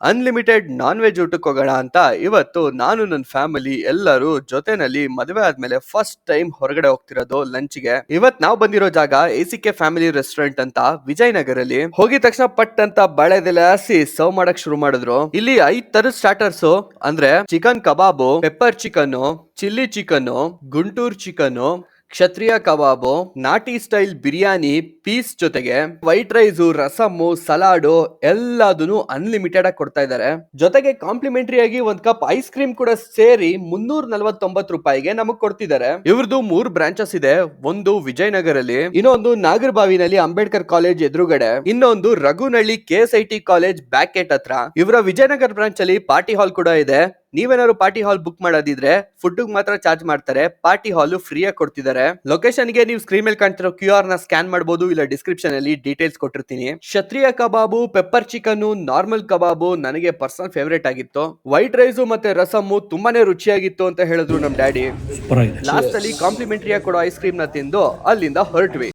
Unlimited non veg ಊಟಕ್ಕೆ ಹೋಗೋಣ ಅಂತ ಇವತ್ತು ನಾನು ನನ್ನ ಫ್ಯಾಮಿಲಿ ಎಲ್ಲರೂ ಜೊತೆನಲ್ಲಿ ಮದುವೆ ಆದ್ಮೇಲೆ ಫಸ್ಟ್ ಟೈಮ್ ಹೊರಗಡೆ ಹೋಗ್ತಿರೋದು ಲಂಚ್ಗೆ. ಇವತ್ ನಾವು ಬಂದಿರೋ ಜಾಗ ACK ಫ್ಯಾಮಿಲಿ ರೆಸ್ಟೋರೆಂಟ್ ಅಂತ ವಿಜಯನಗರಲ್ಲಿ. ಹೋಗಿದ ತಕ್ಷಣ ಪಟ್ ಅಂತ ಬಾಳೆದೆಲೆ ಹಾಸಿ ಸರ್ವ್ ಮಾಡಕ್ ಶುರು ಮಾಡಿದ್ರು. ಇಲ್ಲಿ 5 ತರದ ಸ್ಟಾರ್ಟರ್ಸ್ ಅಂದ್ರೆ ಚಿಕನ್ ಕಬಾಬು, pepper chicken, chilli chicken, Guntur chicken, ಕ್ಷತ್ರಿಯ ಕಬಾಬು, ನಾಟಿ ಸ್ಟೈಲ್ ಬಿರಿಯಾನಿ ಪೀಸ್ ಜೊತೆಗೆ ವೈಟ್ ರೈಸ್, ರಸಮ್ಮು, ಸಲಾಡು ಎಲ್ಲದನ್ನು ಅನ್ಲಿಮಿಟೆಡ್ ಆಗಿ ಕೊಡ್ತಾ ಇದ್ದಾರೆ. ಜೊತೆಗೆ ಕಾಂಪ್ಲಿಮೆಂಟರಿ ಆಗಿ ಒಂದ್ ಕಪ್ ಐಸ್ ಕ್ರೀಮ್ ಕೂಡ ಸೇರಿ 349 ರೂಪಾಯಿಗೆ ನಮಗ್ ಕೊಡ್ತಿದ್ದಾರೆ. ಇವ್ರದ್ದು 3 ಬ್ರಾಂಚಸ್ ಇದೆ. ಒಂದು ವಿಜಯನಗರಲ್ಲಿ, ಇನ್ನೊಂದು ನಾಗರಬಾವಿನಲ್ಲಿ ಅಂಬೇಡ್ಕರ್ ಕಾಲೇಜ್ ಎದುರುಗಡೆ, ಇನ್ನೊಂದು Raghunahalli KSIT college back gate ಹತ್ರ. ಇವರ ವಿಜಯನಗರ ಬ್ರಾಂಚ್ ಅಲ್ಲಿ ಪಾರ್ಟಿ ಹಾಲ್ ಕೂಡ ಇದೆ. ನೀವೇನಾದ್ರು ಪಾರ್ಟಿ ಹಾಲ್ ಬುಕ್ ಮಾಡೋದಿದ್ರೆ ಫುಡ್ ಮಾತ್ರ ಚಾರ್ಜ್ ಮಾಡ್ತಾರೆ, ಪಾರ್ಟಿ ಹಾಲ್ ಫ್ರೀ ಆಗಿ ಕೊಡ್ತಿದ್ದಾರೆ. ಲೊಕೇಶನ್ ಗೆ ನೀವು ಸ್ಕ್ರೀನ್ ಮೇಲೆ ಕಾಣ್ತಿರೋ QR ನ ಸ್ಕ್ಯಾನ್ ಮಾಡಬಹುದು, ಇಲ್ಲ ಡಿಸ್ಕ್ರಿಪ್ಷನ್ ಅಲ್ಲಿ ಡೀಟೇಲ್ಸ್ ಕೊಟ್ಟಿರ್ತೀನಿ. ಕ್ಷತ್ರಿಯ ಕಬಾಬು, ಪೆಪ್ಪರ್ ಚಿಕನ್, ನಾರ್ಮಲ್ ಕಬಾಬು ನನಗೆ ಪರ್ಸನಲ್ ಫೇವರೇಟ್ ಆಗಿತ್ತು. ವೈಟ್ ರೈಸ್ ಮತ್ತೆ ರಸಮ್ಮು ತುಂಬಾನೇ ರುಚಿಯಾಗಿತ್ತು ಅಂತ ಹೇಳಿದ್ರು ನಮ್ ಡ್ಯಾಡಿ. ಲಾಸ್ಟ್ ಅಲ್ಲಿ ಕಾಂಪ್ಲಿಮೆಂಟರಿ ಆಗಿ ಕೊಡೋ ಐಸ್ ಕ್ರೀಮ್ ನ ತಿಂದು ಅಲ್ಲಿಂದ ಹೊರಟ್ವಿ.